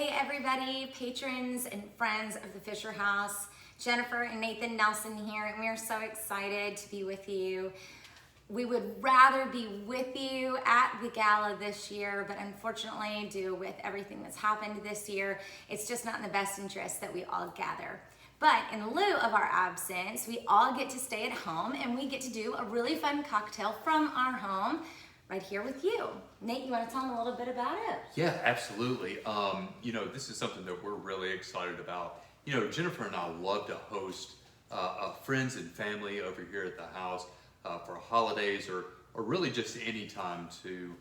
Hey everybody, patrons and friends of the Fisher House. Jennifer and Nathan Nelson here, and we are so excited to be with you. We would rather be with you at the gala this year, but unfortunately, due with everything that's happened this year, it's just not in the best interest that we all gather. But in lieu of our absence, we all get to stay at home and we get to do a really fun cocktail from our home right here with you. Nate, you want to tell them a little bit about it? Yeah, absolutely. This is something that we're really excited about. Jennifer and I love to host friends and family over here at the house for holidays or really just any time to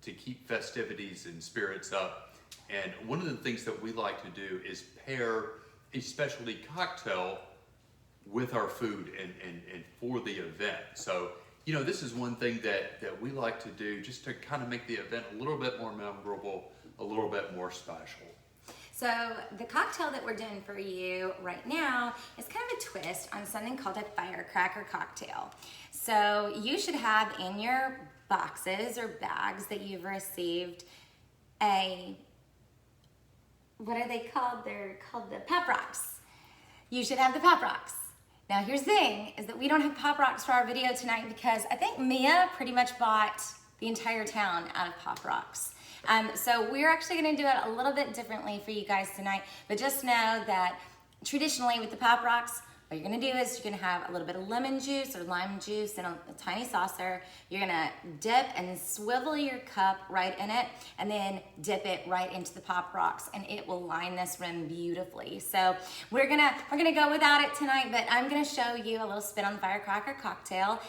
keep festivities and spirits up. And one of the things that we like to do is pair a specialty cocktail with our food and for the event. So this is one thing that we like to do just to kind of make the event a little bit more memorable, a little bit more special. So the cocktail that we're doing for you right now is kind of a twist on something called a firecracker cocktail. So you should have in your boxes or bags that you've received what are they called? They're called the Pop Rocks. You should have the Pop Rocks. Now here's the thing, is that we don't have Pop Rocks for our video tonight because I think Mia pretty much bought the entire town out of Pop Rocks. So we're actually gonna do it a little bit differently for you guys tonight, but just know that traditionally with the Pop Rocks, what you're gonna do is you're gonna have a little bit of lemon juice or lime juice in a tiny saucer. You're gonna dip and swivel your cup right in it and then dip it right into the Pop Rocks and it will line this rim beautifully. So we're gonna go without it tonight, but I'm gonna show you a little spin on the firecracker cocktail.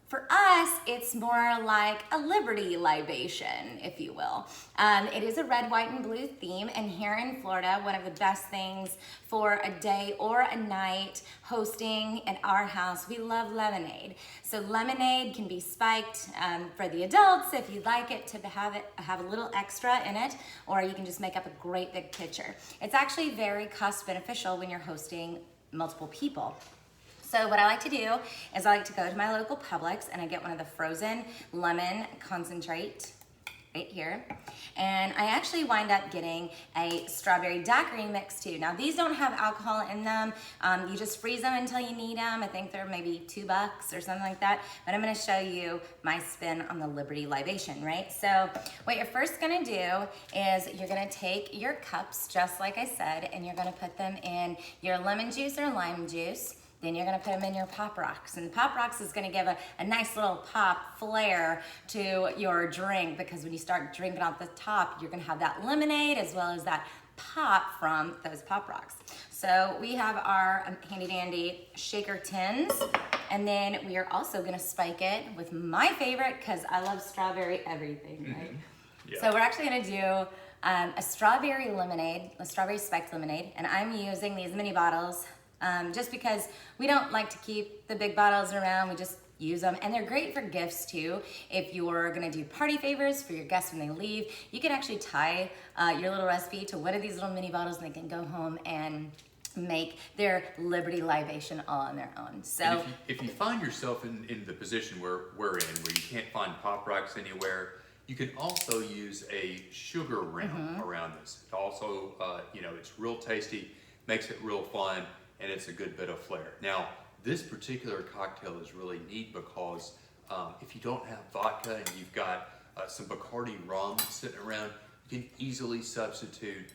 For us, it's more like a Liberty libation, if you will. It is a red, white, and blue theme, and here in Florida, one of the best things for a day or a night hosting at our house, we love lemonade. So lemonade can be spiked for the adults if you'd like it to have a little extra in it, or you can just make up a great big pitcher. It's actually very cost beneficial when you're hosting multiple people. So what I like to do is I like to go to my local Publix and I get one of the frozen lemon concentrate right here. And I actually wind up getting a strawberry daiquiri mix too. Now these don't have alcohol in them. You just freeze them until you need them. I think they're maybe $2 or something like that. But I'm gonna show you my spin on the Liberty libation, right? So what you're first gonna do is you're gonna take your cups, just like I said, and you're gonna put them in your lemon juice or lime juice. Then you're gonna put them in your Pop Rocks. And the Pop Rocks is gonna give a nice little pop flair to your drink because when you start drinking off the top, you're gonna have that lemonade as well as that pop from those Pop Rocks. So we have our handy dandy shaker tins. And then we are also gonna spike it with my favorite because I love strawberry everything, right? Yeah. So we're actually gonna do a strawberry lemonade, a strawberry spiked lemonade. And I'm using these mini bottles just because we don't like to keep the big bottles around, we just use them. And they're great for gifts too. If you're gonna do party favors for your guests when they leave, you can actually tie your little recipe to one of these little mini bottles and they can go home and make their Liberty libation all on their own. So if you find yourself in the position where we're in, where you can't find Pop Rocks anywhere, you can also use a sugar rim around this. It also, it's real tasty, makes it real fun, and it's a good bit of flair. Now, this particular cocktail is really neat because if you don't have vodka and you've got some Bacardi rum sitting around, you can easily substitute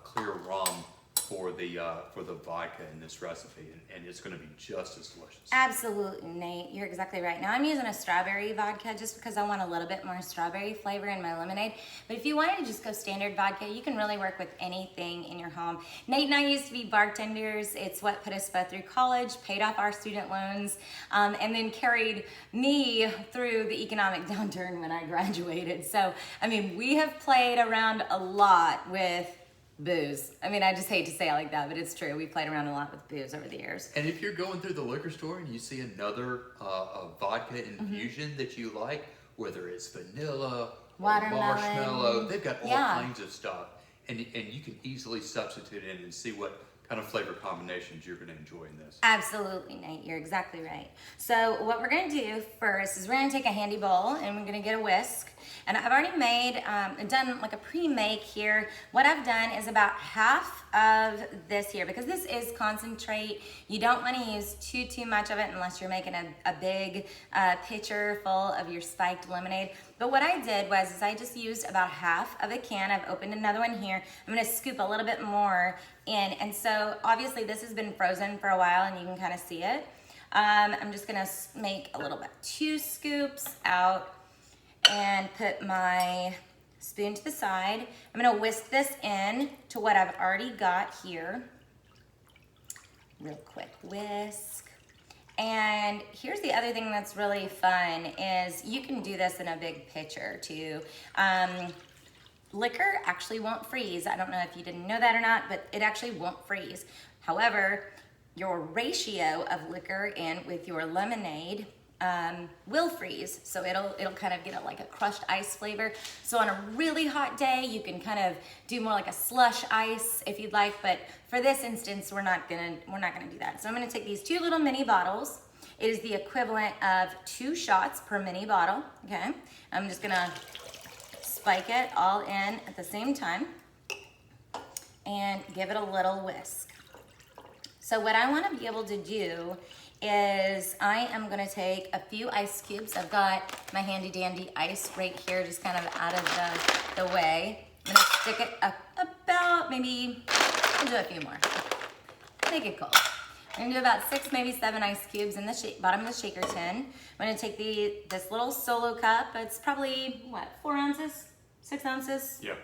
clear rum for the vodka in this recipe, and it's going to be just as delicious. Absolutely, Nate. You're exactly right. Now I'm using a strawberry vodka just because I want a little bit more strawberry flavor in my lemonade. But if you wanted to just go standard vodka, you can really work with anything in your home. Nate and I used to be bartenders. It's what put us both through college, paid off our student loans, and then carried me through the economic downturn when I graduated. So, we have played around a lot with booze. I just hate to say it like that, but it's true. We played around a lot with booze over the years. And if you're going through the liquor store and you see another vodka infusion that you like, whether it's vanilla or marshmallow, they've got all kinds of stuff. And you can easily substitute in and see what kind of flavor combinations you're going to enjoy in this. Absolutely, Nate. You're exactly right. So what we're going to do first is we're going to take a handy bowl and we're going to get a whisk. And I've already made, done like a pre-make here. What I've done is about half of this here, because this is concentrate. You don't want to use too much of it unless you're making a big pitcher full of your spiked lemonade. But what I did was I just used about half of a can. I've opened another one here. I'm gonna scoop a little bit more in. And so obviously this has been frozen for a while and you can kind of see it. I'm just gonna make a little bit, 2 scoops out and put my spoon to the side. I'm gonna whisk this in to what I've already got here. Real quick whisk. And here's the other thing that's really fun is you can do this in a big pitcher too. Liquor actually won't freeze. I don't know if you didn't know that or not, but it actually won't freeze. However, your ratio of liquor in with your lemonade will freeze. So it'll kind of get like a crushed ice flavor. So on a really hot day, you can kind of do more like a slush ice if you'd like, but for this instance, we're not gonna do that. So I'm gonna take these 2 little mini bottles. It is the equivalent of 2 shots per mini bottle, okay? I'm just gonna spike it all in at the same time and give it a little whisk. So what I wanna be able to do is I am gonna take a few ice cubes. I've got my handy dandy ice right here, just kind of out of the way. I'm gonna stick it up about maybe, I'll do a few more. Make it cold. I'm gonna do about 6, maybe 7 ice cubes in the bottom of the shaker tin. I'm gonna take this little solo cup. It's probably, what, 4 ounces, 6 ounces? Yep.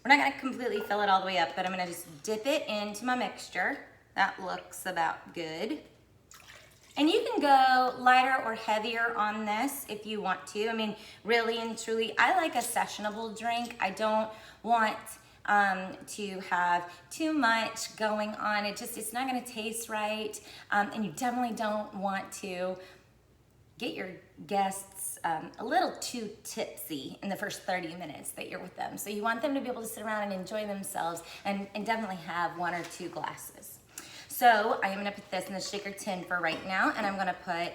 We're not gonna completely fill it all the way up, but I'm gonna just dip it into my mixture. That looks about good. And you can go lighter or heavier on this if you want to. I mean, really and truly, I like a sessionable drink. I don't want to have too much going on. It's not gonna taste right. And you definitely don't want to get your guests a little too tipsy in the first 30 minutes that you're with them. So you want them to be able to sit around and enjoy themselves and definitely have 1 or 2 glasses. So I am gonna put this in the shaker tin for right now, and I'm gonna put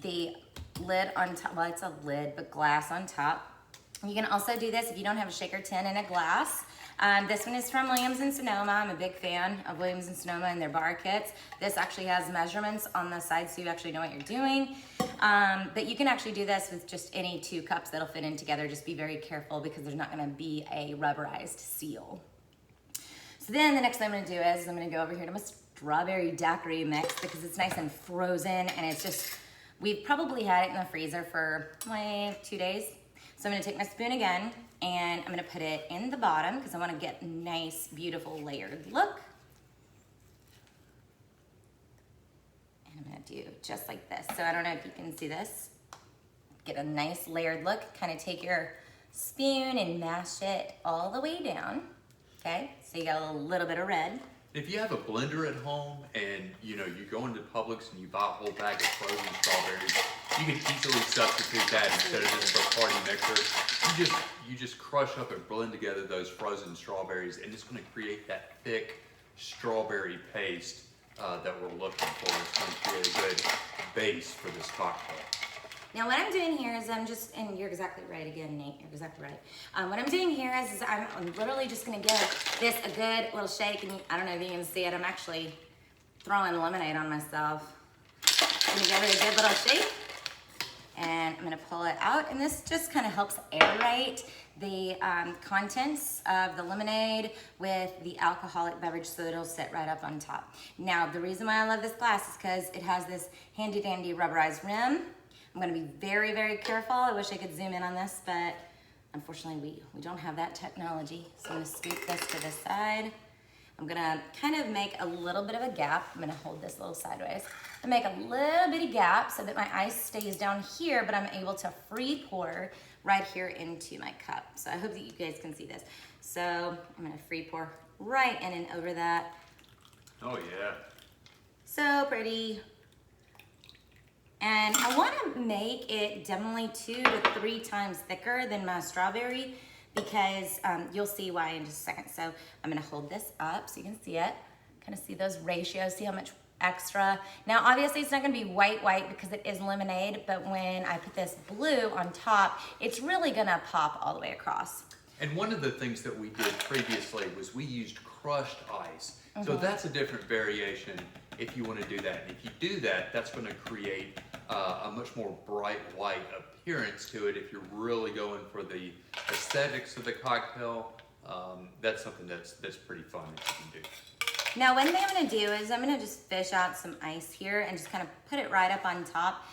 the lid on top. Well, it's a lid, but glass on top. You can also do this if you don't have a shaker tin and a glass. This one is from Williams & Sonoma. I'm a big fan of Williams & Sonoma and their bar kits. This actually has measurements on the side so you actually know what you're doing. But you can actually do this with just any 2 cups that'll fit in together. Just be very careful because there's not gonna be a rubberized seal. So then the next thing I'm gonna do is I'm gonna go over here to my strawberry daiquiri mix because it's nice and frozen and it's just, we've probably had it in the freezer for like 2 days. So I'm gonna take my spoon again and I'm gonna put it in the bottom because I wanna get a nice, beautiful layered look. And I'm gonna do just like this. So I don't know if you can see this. Get a nice layered look. Kind of take your spoon and mash it all the way down. Okay, so you got a little bit of red. If you have a blender at home and you go into Publix and you buy a whole bag of frozen strawberries, you can easily substitute that instead of just a party mixer. You just crush up and blend together those frozen strawberries, and it's going to create that thick strawberry paste that we're looking for. It's going to create a good base for this cocktail. Now what I'm doing here is and you're exactly right again, Nate, you're exactly right. What I'm doing here is I'm literally just gonna give this a good little shake, and I don't know if you can see it, I'm actually throwing lemonade on myself. I'm gonna give it a good little shake, and I'm gonna pull it out, and this just kind of helps aerate the contents of the lemonade with the alcoholic beverage so it'll sit right up on top. Now, the reason why I love this glass is because it has this handy dandy rubberized rim. I'm gonna be very, very careful. I wish I could zoom in on this, but unfortunately we don't have that technology. So I'm gonna scoop this to the side. I'm gonna kind of make a little bit of a gap. I'm gonna hold this a little sideways. I make a little bitty gap so that my ice stays down here, but I'm able to free pour right here into my cup. So I hope that you guys can see this. So I'm gonna free pour right in and over that. Oh yeah. So pretty. And I want to make it definitely 2 to 3 times thicker than my strawberry because you'll see why in just a second. So I'm going to hold this up so you can see it. Kind of see those ratios, see how much extra. Now, obviously it's not gonna be white because it is lemonade, but when I put this blue on top, it's really gonna pop all the way across. And one of the things that we did previously was we used crushed ice. So that's a different variation if you want to do that. And if you do that, that's going to create a much more bright white appearance to it. If you're really going for the aesthetics of the cocktail, that's something that's pretty fun that you can do. Now, one thing I'm gonna do is I'm gonna just fish out some ice here and just kind of put it right up on top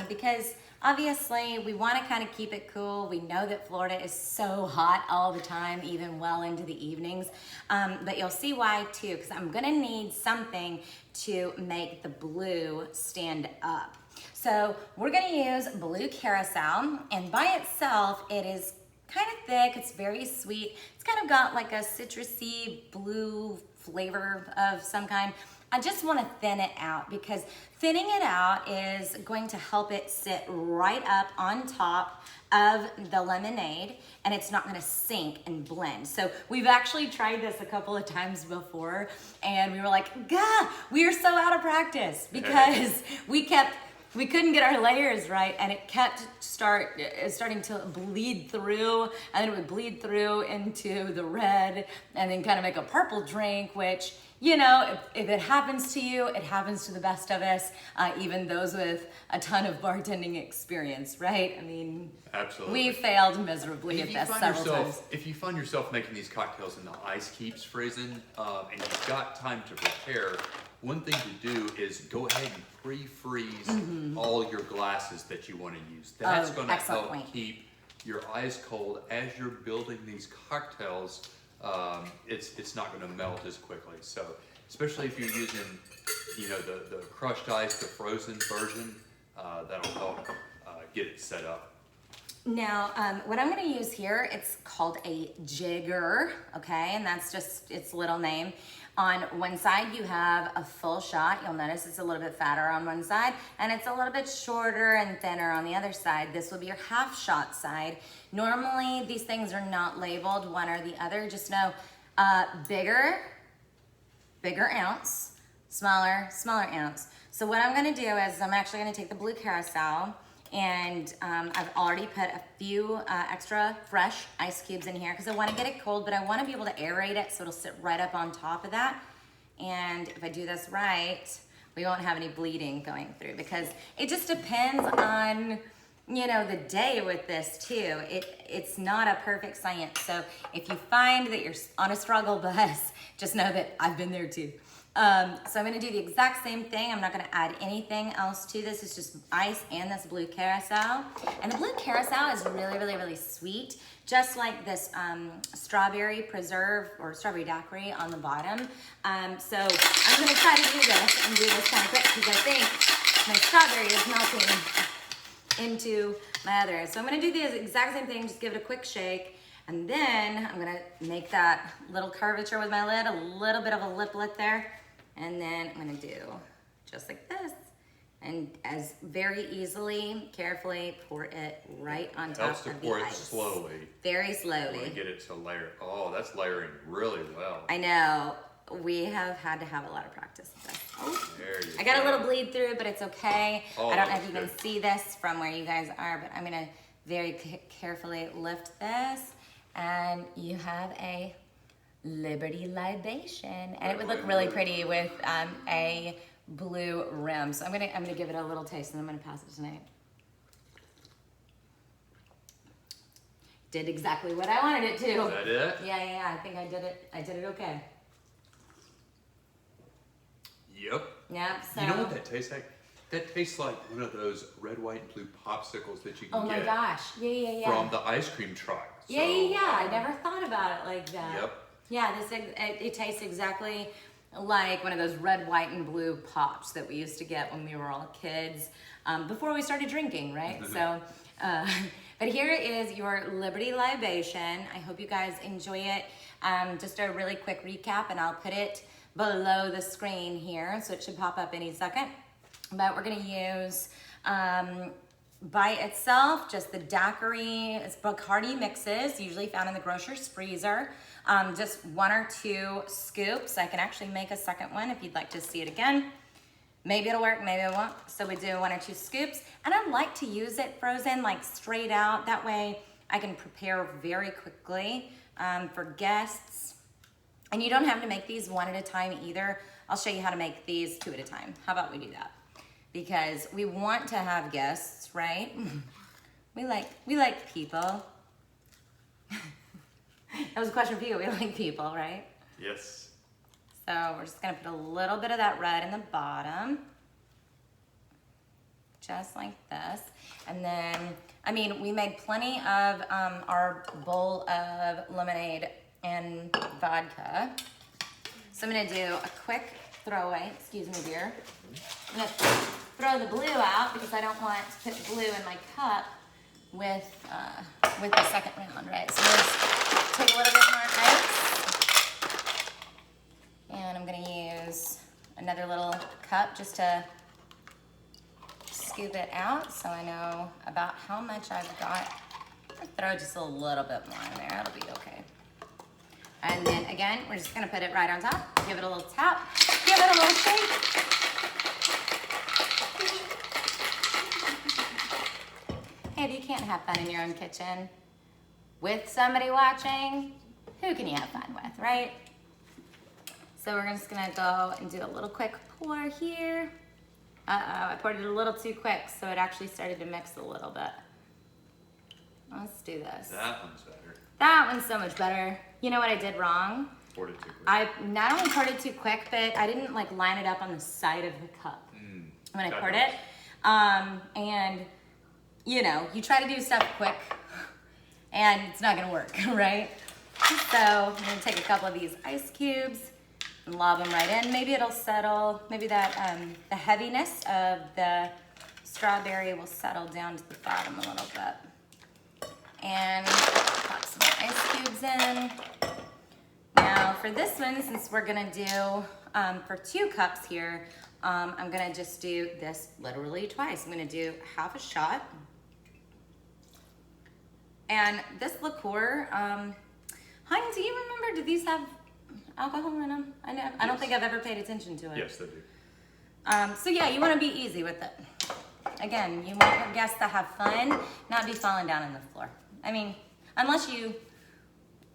because obviously we wanna kind of keep it cool. We know that Florida is so hot all the time, even well into the evenings. But you'll see why too, because I'm gonna need something to make the blue stand up. So we're gonna use blue carousel, and by itself, it is kind of thick, it's very sweet. It's kind of got like a citrusy blue flavor of some kind. I just want to thin it out because thinning it out is going to help it sit right up on top of the lemonade, and it's not going to sink and blend. So we've actually tried this a couple of times before, and we were like, God, we are so out of practice because we couldn't get our layers right, and it kept starting to bleed through, and then it would bleed through into the red, and then kind of make a purple drink, which, you know, if it happens to you, it happens to the best of us, even those with a ton of bartending experience, right? I mean, absolutely. We failed miserably at this several times. If you find yourself making these cocktails and the ice keeps freezing, and you've got time to prepare, one thing to do is go ahead and pre-freeze all your glasses that you want to use. That's going to help keep your ice cold as you're building these cocktails. It's not going to melt as quickly. So, especially if you're using, you know, the crushed ice, the frozen version, that'll help get it set up. Now, what I'm going to use here, it's called a jigger, okay? And that's just its little name. On one side, you have a full shot. You'll notice it's a little bit fatter on one side, and it's a little bit shorter and thinner on the other side. This will be your half shot side. Normally, these things are not labeled one or the other. Just know bigger ounce, smaller ounce. So what I'm going to do is I'm actually going to take the blue carousel, and I've already put a few extra fresh ice cubes in here because I want to get it cold, but I want to be able to aerate it so it'll sit right up on top of that. And if I do this right, we won't have any bleeding going through because it just depends on, you know, the day with this too. It's not a perfect science. So if you find that you're on a struggle bus, just know that I've been there too. So I'm going to do the exact same thing. I'm not going to add anything else to this. It's just ice and this blue carousel. And the blue carousel is really, really, really sweet, just like this strawberry preserve or strawberry daiquiri on the bottom. So I'm going to try to do this and do this kind of quick because I think my strawberry is melting into my other. So I'm going to do the exact same thing, just give it a quick shake. And then I'm going to make that little curvature with my lid, a little bit of a liplet there. And then I'm going to do just like this. And as very easily, carefully pour it right on top of the ice. Helps to pour it slowly. Very slowly. You want to get it to layer. Oh, that's layering really well. I know. We have had to have a lot of practice with this. Oh, there you I got a little bleed through, but it's okay. Oh, I don't know if you can see this from where you guys are, but I'm going to very carefully lift this. And you have a Liberty libation, and it would look really pretty with a blue rim. So I'm gonna give it a little taste, and I'm gonna pass it tonight. Did exactly what I wanted it to. Is that it? Yeah. I think I did it. I did it okay. Yep. Yep. So you know what that tastes like? That tastes like one of those red, white, and blue popsicles that you can get. Oh my gosh. Yeah. From the ice cream truck. So, Yeah. I never thought about it like that. Yep. Yeah, it tastes exactly like one of those red, white, and blue pops that we used to get when we were all kids, before we started drinking, right? So, but here is your Liberty libation. I hope you guys enjoy it. Just a really quick recap, and I'll put it below the screen here, so it should pop up any second. But we're gonna use, by itself, just the daiquiri, it's Bacardi mixes, usually found in the grocer's freezer. Just 1 or 2 scoops. I can actually make a second one if you'd like to see it again. Maybe it'll work, maybe it won't. So we do 1 or 2 scoops. And I like to use it frozen, like straight out. That way I can prepare very quickly for guests. And you don't have to make these 1 at a time either. I'll show you how to make these 2 at a time. How about we do that? Because we want to have guests, right? We like people. That was a question for you. We like people, right? Yes. So we're just gonna put a little bit of that red in the bottom. Just like this. And then, I mean, we made plenty of our bowl of lemonade and vodka. So I'm gonna do a quick throwaway, excuse me dear. I'm gonna throw the blue out because I don't want to put blue in my cup with the second round, right? So let's take a little bit more ice. And I'm gonna use another little cup just to scoop it out so I know about how much I've got. I'll throw just a little bit more in there, it'll be okay. And then again, we're just gonna put it right on top, give it a little tap, give it a little shake. Hey, if you can't have fun in your own kitchen with somebody watching, who can you have fun with, right? So we're just gonna go and do a little quick pour here. Uh-oh, I poured it a little too quick, so it actually started to mix a little bit. Let's do this. That one's better. That one's so much better. You know what I did wrong? Poured it too quick. I not only poured it too quick, but I didn't like line it up on the side of the cup when I poured it. And you know, you try to do stuff quick and it's not gonna work, right? So I'm gonna take a couple of these ice cubes and lob them right in. Maybe it'll settle, maybe that the heaviness of the strawberry will settle down to the bottom a little bit. And pop some more ice cubes in. Now for this one, since we're gonna do for 2 cups here, I'm gonna just do this literally twice. I'm gonna do half a shot. And this liqueur, honey, do you remember, do these have alcohol in them? I don't think I've ever paid attention to it. Yes, they do. So yeah, you wanna be easy with it. Again, you want your guests to have fun, not be falling down on the floor. I mean, unless you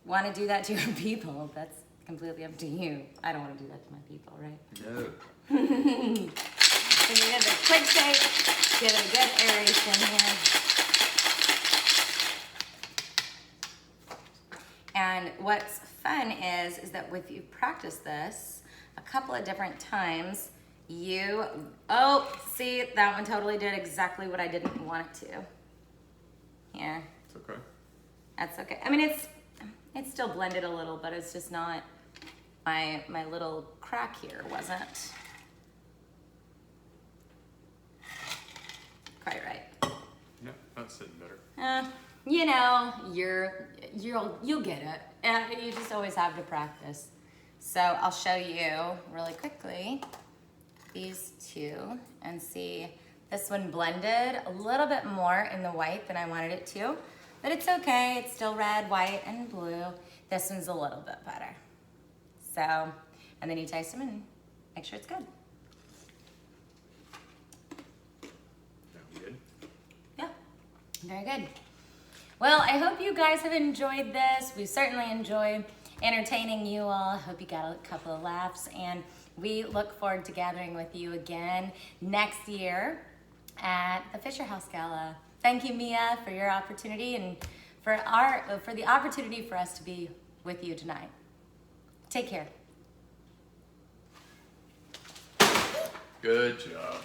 wanna do that to your people, that's completely up to you. I don't wanna do that to my people, right? No. So you're gonna do a quick shake, give it a good aeration here. And what's fun is that if you practice this a couple of different times, oh, see, that one totally did exactly what I didn't want it to. Here. It's okay. That's okay. I mean, it's still blended a little, but it's just not, my little crack here wasn't quite right. No, that's sitting better. You know, you'll get it. You just always have to practice. So I'll show you really quickly these 2 and see. This one blended a little bit more in the white than I wanted it to, but it's okay. It's still red, white, and blue. This one's a little bit better. So, and then you taste them and make sure it's good. Sound good? Yeah, very good. Well, I hope you guys have enjoyed this. We certainly enjoy entertaining you all. Hope you got a couple of laughs, and we look forward to gathering with you again next year at the Fisher House Gala. Thank you, Mia, for your opportunity and for the opportunity for us to be with you tonight. Take care. Good job.